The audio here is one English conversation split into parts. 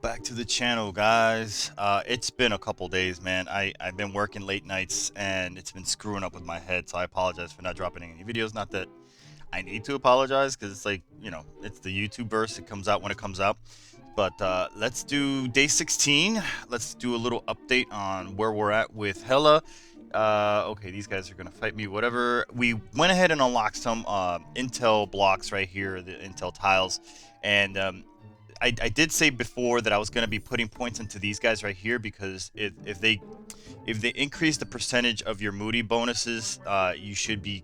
back to the channel, guys. It's been a couple days, man. I've been working late nights and it's been screwing up with my head, so I apologize for not dropping any videos. Not that I need to apologize, because it's like, it's the YouTube verse. It comes out when it comes out. But let's do day 16. Let's do a little update on where we're at with Hella. Okay, these guys are gonna fight me, whatever. We went ahead and unlocked some Intel blocks right here, the Intel tiles, and I did say before that I was going to be putting points into these guys right here, because if they increase the percentage of your Moody bonuses, you should be,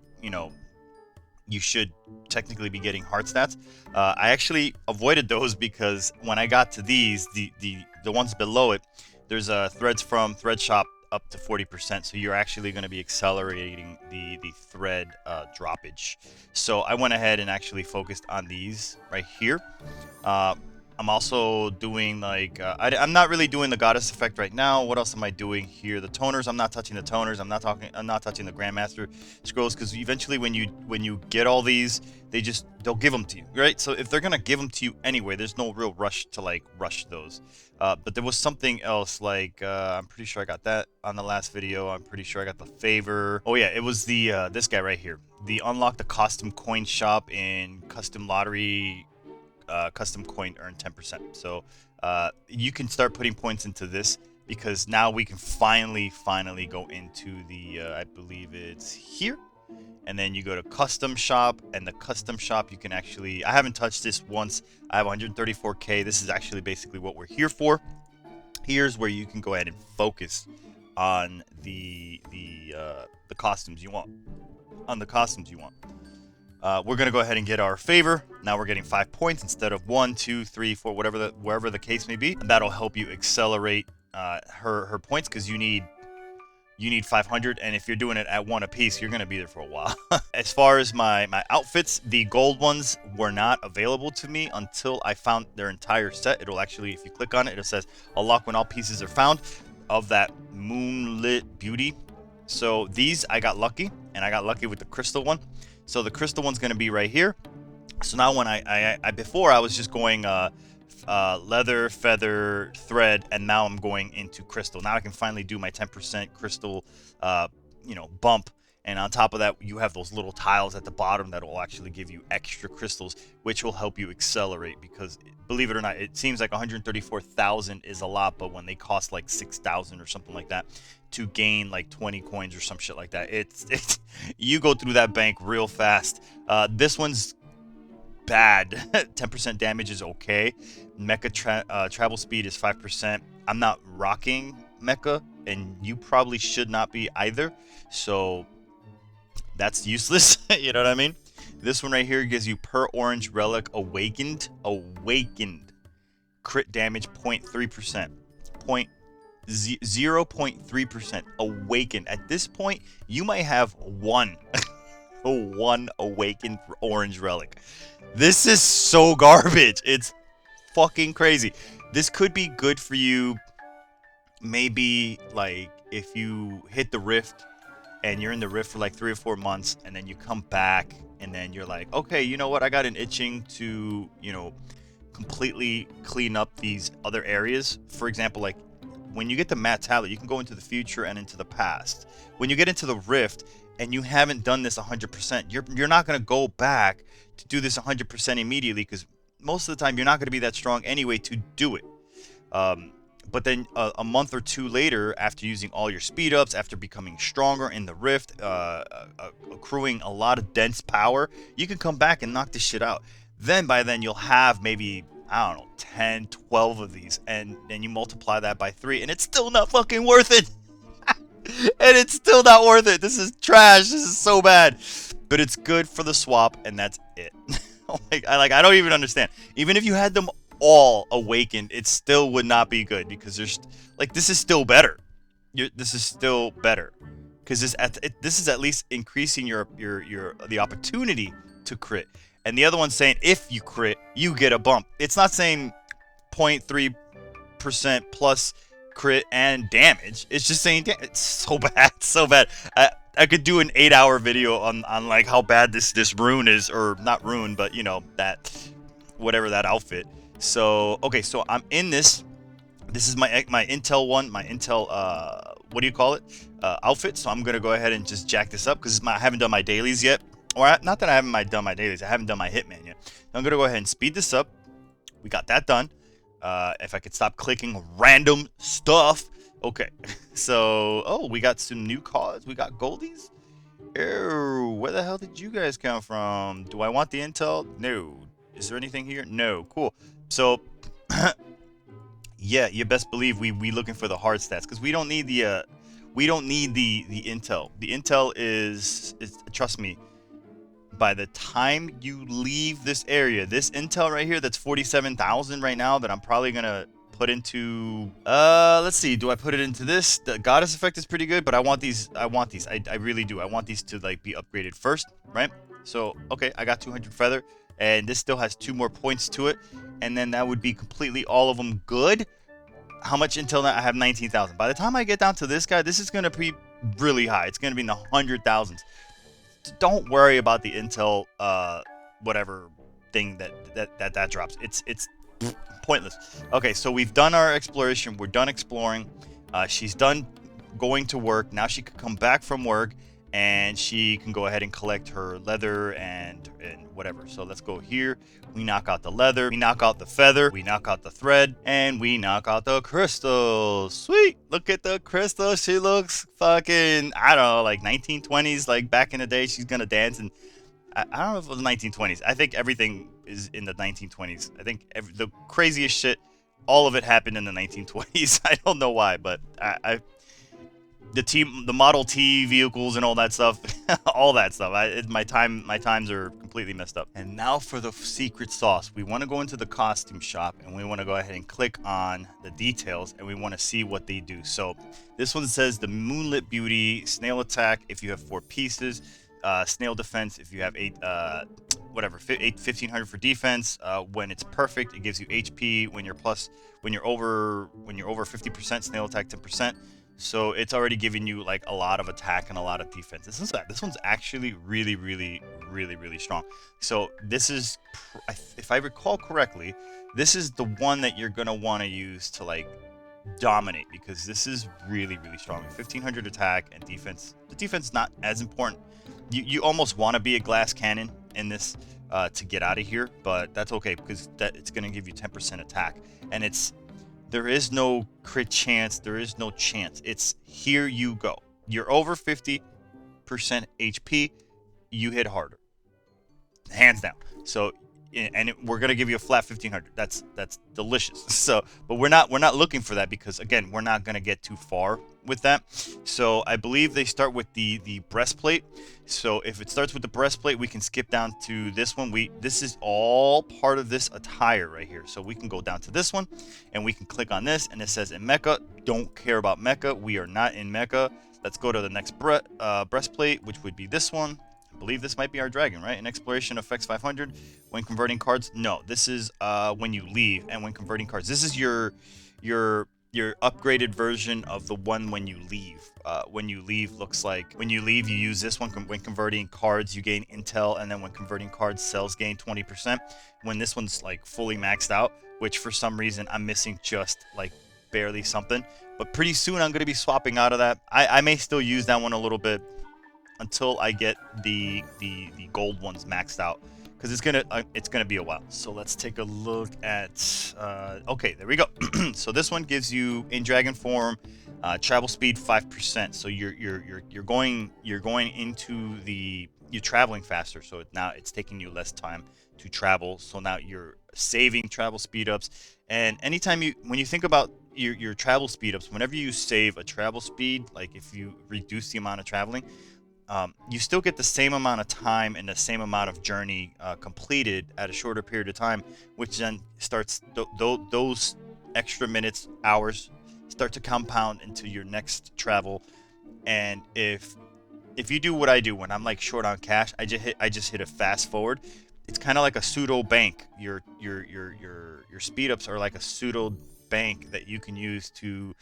you should technically be getting heart stats. I actually avoided those because when I got to these, the ones below it, there's threads from thread shop up to 40%, so you're actually going to be accelerating the thread droppage. So I went ahead and actually focused on these right here. I'm also doing like I'm not really doing the goddess effect right now. What else am I doing here? The toners, I'm not touching the toners. I'm not touching the Grandmaster scrolls, because eventually when you get all these, they'll give them to you, right? So if they're gonna give them to you anyway, there's no real rush to like rush those. But there was something else, like I'm pretty sure I got that on the last video. I'm pretty sure I got the favor. Oh yeah, it was the this guy right here. The unlock the custom coin shop in custom lottery. Custom coin earn 10%. So you can start putting points into this, because now we can finally go into the I believe it's here, and then you go to custom shop, and the custom shop you can actually, I haven't touched this once. I have 134k. This is actually basically what we're here for. Here's where you can go ahead and focus on the costumes you want. We're gonna go ahead and get our favor. Now we're getting 5 points instead of 1, 2, 3, 4, wherever the case may be. And that'll help you accelerate her points, because you need 500, and if you're doing it at 1 apiece, you're gonna be there for a while. As far as my outfits, the gold ones were not available to me until I found their entire set. It'll actually, if you click on it, it says unlock when all pieces are found of that moonlit beauty. So these, I got lucky, and I got lucky with the crystal one. So the crystal one's going to be right here. So now when before I was just going leather, feather, thread, and now I'm going into crystal. Now I can finally do my 10% crystal, bump. And on top of that, you have those little tiles at the bottom that will actually give you extra crystals, which will help you accelerate. Because believe it or not, it seems like 134,000 is a lot, but when they cost like 6,000 or something like that to gain like 20 coins or some shit like that, it's you go through that bank real fast. This one's bad. 10% damage is okay. Mecha travel speed is 5%. I'm not rocking mecha, and you probably should not be either. So that's useless. You know what I mean? This one right here gives you per orange relic awakened crit damage 0.3%. 0.3% awakened. At this point, you might have one one awakened orange relic. This is so garbage. It's fucking crazy. This could be good for you, maybe like if you hit the rift and you're in the rift for like 3 or 4 months, and then you come back, and then you're like, okay, you know what, I got an itching to, completely clean up these other areas. For example, like when you get the matte talent, you can go into the future and into the past. When you get into the rift and you haven't done this 100%, you're not going to go back to do this 100% immediately, because most of the time you're not going to be that strong anyway to do it. But then a month or 2 later, after using all your speed ups, after becoming stronger in the rift, accruing a lot of dense power, you can come back and knock this shit out. Then by then you'll have maybe, I don't know, 10, 12 of these, and then you multiply that by 3, and it's still not fucking worth it. And it's still not worth it. This is trash. This is so bad. But it's good for the swap, and that's it. I don't even understand. Even if you had them all awakened, it still would not be good, because there's like, this is still better. This is still better, because this is at least increasing the opportunity to crit. And the other one's saying if you crit, you get a bump. It's not saying 0.3% plus crit and damage. It's just saying it's so bad, so bad. I could do an 8-hour video on like how bad this rune is, or not rune, but that whatever that outfit. So okay, so I'm in this. This is my Intel one, my Intel what do you call it? Outfit. So I'm gonna go ahead and just jack this up because I haven't done my dailies yet, or not that I haven't done my dailies. I haven't done my Hitman yet. So I'm gonna go ahead and speed this up. We got that done. If I could stop clicking random stuff. Okay, so oh, we got some new cards. We got goldies. Oh, where the hell did you guys come from? Do I want the intel? No. Is there anything here? No. Cool. So, yeah, you best believe we looking for the hard stats because we don't need the intel. The intel is trust me. By the time you leave this area, this intel right here, that's 47,000 right now, that I'm probably gonna put into let's see, do I put it into this? The goddess effect is pretty good, but I want these. I really do. I want these to like be upgraded first, right? So okay, I got 200 feather, and this still has 2 more points to it, and then that would be completely all of them good. How much until now? I have 19,000. By the time I get down to this guy, this is gonna be really high. It's gonna be in the 100,000s. Don't worry about the intel whatever thing that drops. It's pointless. Okay, so we've done our exploration. We're done exploring. She's done going to work. Now she can come back from work and she can go ahead and collect her leather and whatever. So let's go here. We knock out the leather, we knock out the feather, we knock out the thread, and we knock out the crystals. Sweet! Look at the crystal. She looks fucking, I don't know, like 1920s, like back in the day. She's gonna dance, and I don't know if it was 1920s. I think everything is in the 1920s. I think the craziest shit, all of it happened in the 1920s. I don't know why, but the Model T vehicles and all that stuff, all that stuff. My times are completely messed up. And now for the secret sauce. We want to go into the costume shop and we want to go ahead and click on the details and we want to see what they do. So this one says the Moonlit Beauty, Snail Attack if you have 4 pieces, Snail Defense if you have 8, whatever, 1500 for defense. When it's perfect, it gives you HP. When you're over 50%, Snail Attack 10%. So it's already giving you like a lot of attack and a lot of defense. This one's actually really, really, really, really strong. So this is, if I recall correctly, this is the one that you're gonna want to use to like dominate because this is really, really strong. 1500 attack and defense. The defense is not as important. You almost want to be a glass cannon in this to get out of here, but that's okay because it's gonna give you 10% attack, and there is no crit chance. There is no chance. It's here you go. You're over 50% HP. You hit harder, hands down. So, and we're gonna give you a flat 1500. That's delicious. So, but we're not looking for that because again, we're not gonna get too far with that. So I believe they start with the breastplate. So if it starts with the breastplate, we can skip down to this one. This is all part of this attire right here. So we can go down to this one and we can click on this and it says in Mecha. Don't care about Mecha. We are not in Mecha. Let's go to the next breastplate, which would be this one. I believe this might be our dragon, right? An exploration affects 500 when converting cards. No, this is when you leave and when converting cards. This is your upgraded version of the one when you leave. When you leave looks like when you leave you use this one. When converting cards you gain intel, and then when converting cards cells gain 20%. When this one's like fully maxed out, which for some reason I'm missing just like barely something, but pretty soon I'm going to be swapping out of that. I may still use that one a little bit until I get the gold ones maxed out, because it's gonna be a while. So let's take a look at okay, there we go. So this one gives you in dragon form travel speed 5%. So you're going into you're traveling faster, so now it's taking you less time to travel. So now you're saving travel speed ups. And anytime when you think about your travel speed ups, whenever you save a travel speed, like if you reduce the amount of traveling, you still get the same amount of time and the same amount of journey completed at a shorter period of time, which then starts those extra minutes, hours start to compound into your next travel. And if you do what I do when I'm like short on cash, I just hit a fast forward. It's kind of like a pseudo bank. Your speed ups are like a pseudo bank that you can use to,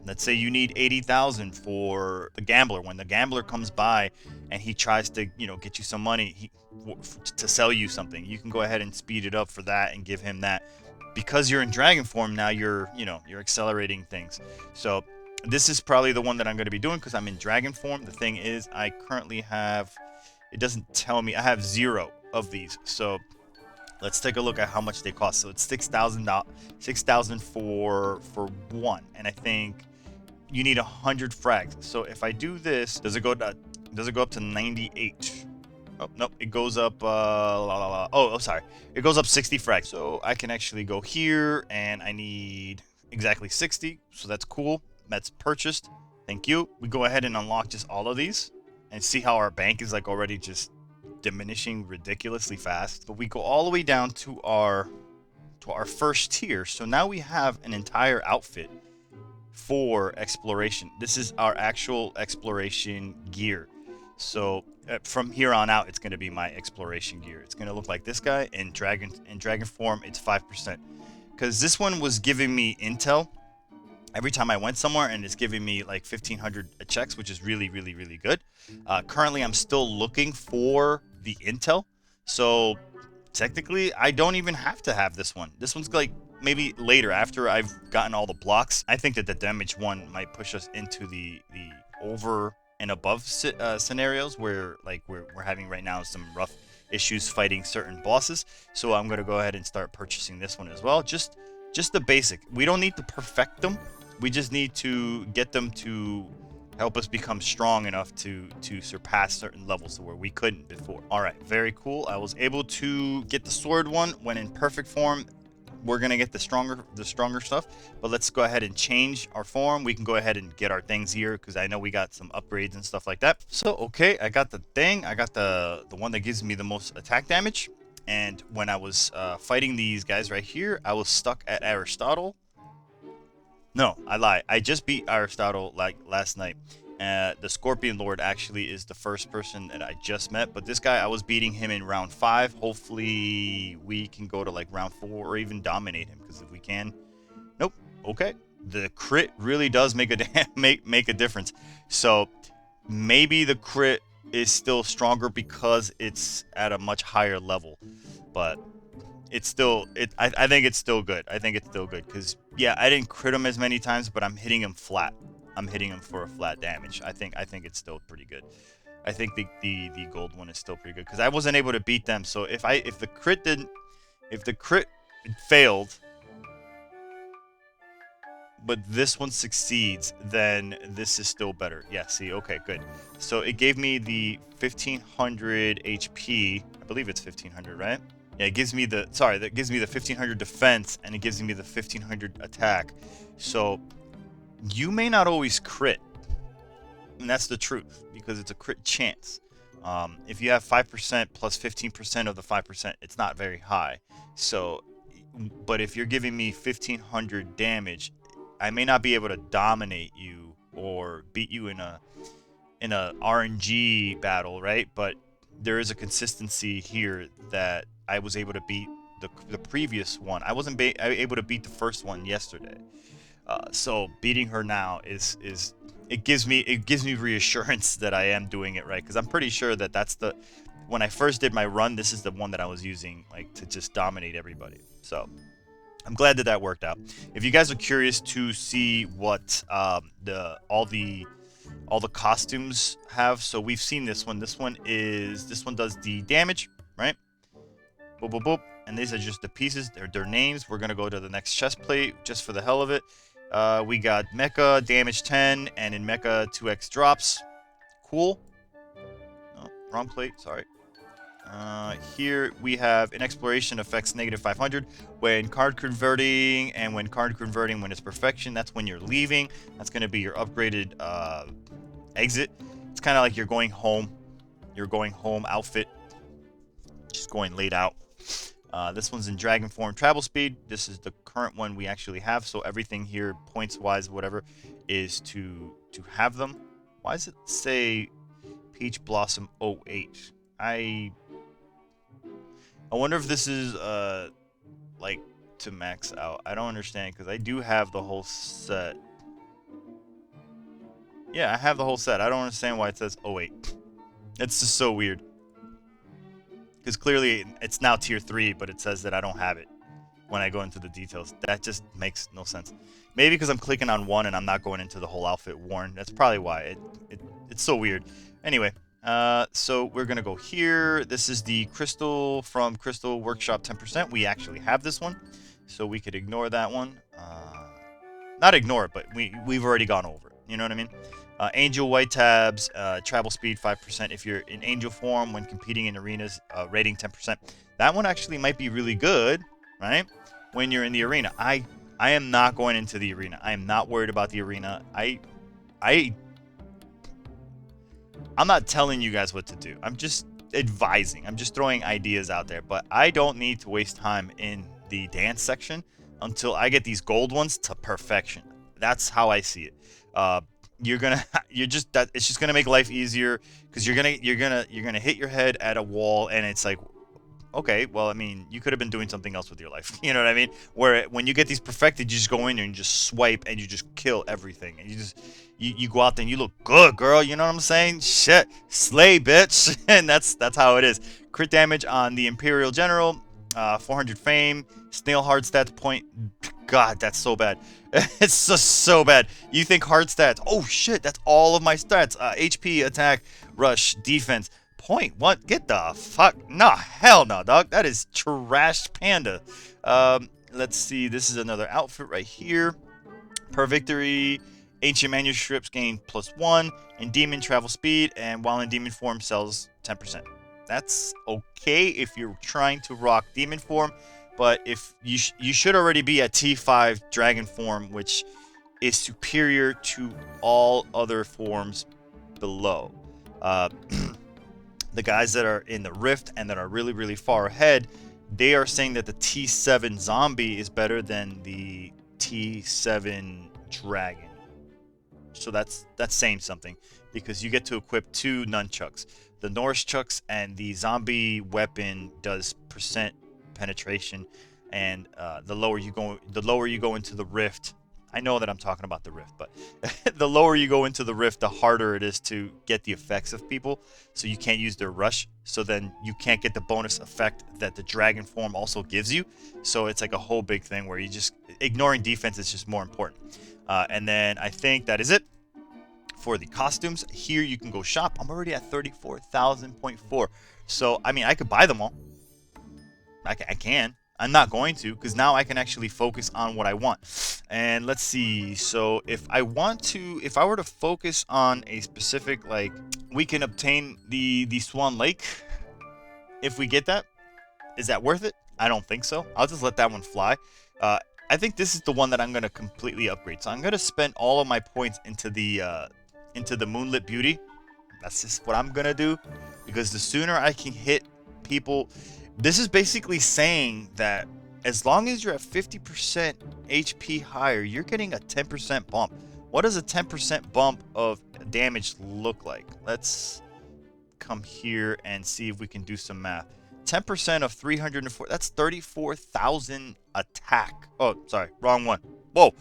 let's say you need 80,000 for the gambler. When the gambler comes by and he tries to get you some money to sell you something, you can go ahead and speed it up for that and give him that. because you're in dragon form now, you're accelerating things. So this is probably the one that I'm going to be doing because I'm in dragon form. The thing is, I currently have, it doesn't tell me, I have 0 of these. So let's take a look at how much they cost. So it's $6,000 for one, and I think you need 100 frags. So if I do this, does it go up to 98? Oh, nope, it goes up, oh, sorry. It goes up 60 frags. So I can actually go here, and I need exactly 60. So that's cool. That's purchased. Thank you. We go ahead and unlock just all of these and see how our bank is like already just diminishing ridiculously fast. But we go all the way down to our first tier. So now we have an entire outfit for exploration. This is our actual exploration gear. So from here on out, it's going to be my exploration gear. It's going to look like this guy in dragon form. It's 5% because this one was giving me intel every time I went somewhere, and it's giving me like 1,500 checks, which is really, really, really good. Currently, I'm still looking for the intel, so technically, I don't even have to have this one. This one's like maybe later after I've gotten all the blocks. I think that the damage one might push us into the over and above scenarios where like we're having right now some rough issues fighting certain bosses. So I'm gonna go ahead and start purchasing this one as well. Just the basic. We don't need to perfect them. We just need to get them to help us become strong enough to surpass certain levels to where we couldn't before. All right, very cool. I was able to get the sword one when in perfect form. We're gonna get the stronger stuff, but let's go ahead and change our form. We can go ahead and get our things here because I know we got some upgrades and stuff like that. So okay, I got the thing. I got the one that gives me the most attack damage. And when I was fighting these guys right here, I was stuck at Aristotle. No, I lie. I just beat Aristotle like last night. The Scorpion Lord actually is the first person that I just met, but this guy, I was beating him in round 5. Hopefully we can go to like round 4 or even dominate him, because if we can, nope. Okay, the crit really does make a make a difference. So maybe the crit is still stronger because it's at a much higher level, but it's still I think it's still good. I think it's still good because yeah, I didn't crit him as many times, but I'm hitting him flat. I'm hitting him for a flat damage. I think it's still pretty good. I think the gold one is still pretty good because I wasn't able to beat them. So if the crit failed, but this one succeeds, then this is still better. Yeah, see, okay, good. So it gave me the 1500 HP. I believe it's 1500, right? Yeah, it gives me the, sorry, that gives me the 1500 defense, and it gives me the 1500 attack. So you may not always crit, and that's the truth, because it's a crit chance. If you have 5% plus 15% of the 5%, it's not very high. So, but if you're giving me 1500 damage, I may not be able to dominate you or beat you in a RNG battle, right? But there is a consistency here that I was able to beat the previous one. I wasn't able to beat the first one yesterday. So beating her now is it gives me reassurance that I am doing it right, because I'm pretty sure that that's the, when I first did my run, this is the one that I was using like to just dominate everybody. So I'm glad that that worked out. If you guys are curious to see what all the costumes have, so we've seen this one. This one does the damage, right? Boop boop boop. And these are just the pieces. They're their names. We're gonna go to the next chest plate just for the hell of it. We got Mecha damage 10, and in Mecha 2x drops. Cool. Oh, wrong plate. Sorry. Here we have an exploration affects -500 when card converting, and when card converting when it's perfection, that's when you're leaving. That's going to be your upgraded exit. It's kind of like you're going home. Your going home outfit. Just going laid out. This one's in dragon form travel speed. This is the current one we actually have. So everything here, points wise, whatever, is to have them. Why does it say Peach Blossom 08? I wonder if this is like to max out. I don't understand, because I do have the whole set. Yeah, I have the whole set. I don't understand why it says 08. It's just so weird. Because clearly it's now tier 3, but it says that I don't have it. when I go into the details. That just makes no sense. Maybe because I'm clicking on one and I'm not going into the whole outfit worn. That's probably why. It's so weird. Anyway, so we're going to go here. This is the Crystal from Crystal Workshop 10%. We actually have this one, so we could ignore that one. Not ignore it, but we've already gone over it. You know what I mean? Angel white tabs, travel speed 5% if you're in angel form when competing in arenas, rating 10%. That one actually might be really good, right? When you're in the arena. I am not going into the arena. I am not worried about the arena. I'm not telling you guys what to do. I'm just advising. I'm just throwing ideas out there. But I don't need to waste time in the dance section until I get these gold ones to perfection. That's how I see it. It's just gonna make life easier because you're gonna hit your head at a wall and it's like, okay, well, I mean, you could have been doing something else with your life. You know what I mean? Where when you get these perfected, you just go in there and just swipe and you just kill everything. And you go out there and you look good, girl. You know what I'm saying? Shit. Slay, bitch. And that's how it is. Crit damage on the Imperial General, 400 fame, snail hard stats point. God, that's so bad. It's just so bad. You think hard stats. Oh, shit. That's all of my stats. HP, attack, rush, defense. Point what? Get the fuck? No, hell no, dog. That is trash panda. Let's see. This is another outfit right here. Per victory, ancient manuscripts gain +1, and demon travel speed, and while in demon form sells 10%. That's okay if you're trying to rock demon form, but if you should already be at T5 dragon form, which is superior to all other forms below. The guys that are in the Rift and that are really, really far ahead, they are saying that the T7 Zombie is better than the T7 Dragon. So that's saying something because you get to equip 2 nunchucks. The Norse chucks and the zombie weapon does percent penetration, and the lower you go into the Rift. I know that I'm talking about the Rift, but the lower you go into the Rift, the harder it is to get the effects of people. So you can't use their rush. So then you can't get the bonus effect that the dragon form also gives you. So it's like a whole big thing where you just ignoring defense is just more important. And then I think that is it for the costumes. Here you can go shop. I'm already at 34,000.4. So I mean, I could buy them all. I can. I'm not going to because now I can actually focus on what I want. And let's see. So if I were to focus on a specific, like, we can obtain the Swan Lake. If we get that, is that worth it? I don't think so. I'll just let that one fly. I think this is the one that I'm going to completely upgrade. So I'm going to spend all of my points into the Moonlit Beauty. That's just what I'm going to do because the sooner I can hit people. This is basically saying that as long as you're at 50% HP higher, you're getting a 10% bump. What does a 10% bump of damage look like? Let's come here and see if we can do some math. 10% of 304, that's 34,000 attack. Oh, sorry, wrong one. Whoa,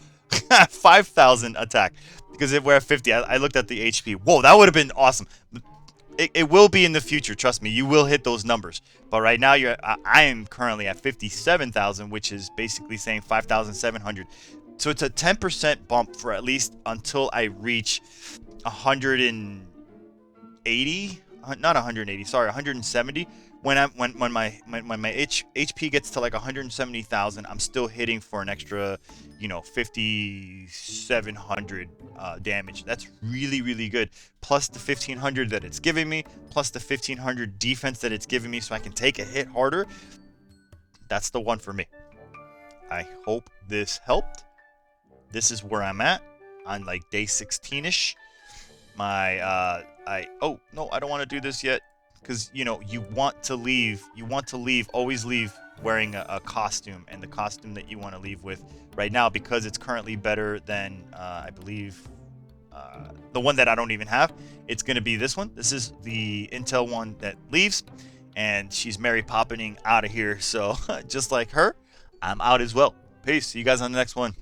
5,000 attack. Because if we're at 50, I looked at the HP. Whoa, that would have been awesome. It will be in the future, trust me. You will hit those numbers. But right now, I am currently at 57,000, which is basically saying 5,700. So it's a 10% bump for at least until I reach 180. Not 180. Sorry, 170. When my HP gets to like 170,000, I'm still hitting for an extra, 5,700 damage. That's really, really good. Plus the 1,500 that it's giving me, plus the 1,500 defense that it's giving me, so I can take a hit harder. That's the one for me. I hope this helped. This is where I'm at on like day 16ish. Oh no, I don't want to do this yet. Because, you want to leave, always leave wearing a costume, and the costume that you want to leave with right now, because it's currently better than, I believe, the one that I don't even have. It's going to be this one. This is the Intel one that leaves, and she's Mary Poppining out of here. So, just like her, I'm out as well. Peace. See you guys on the next one.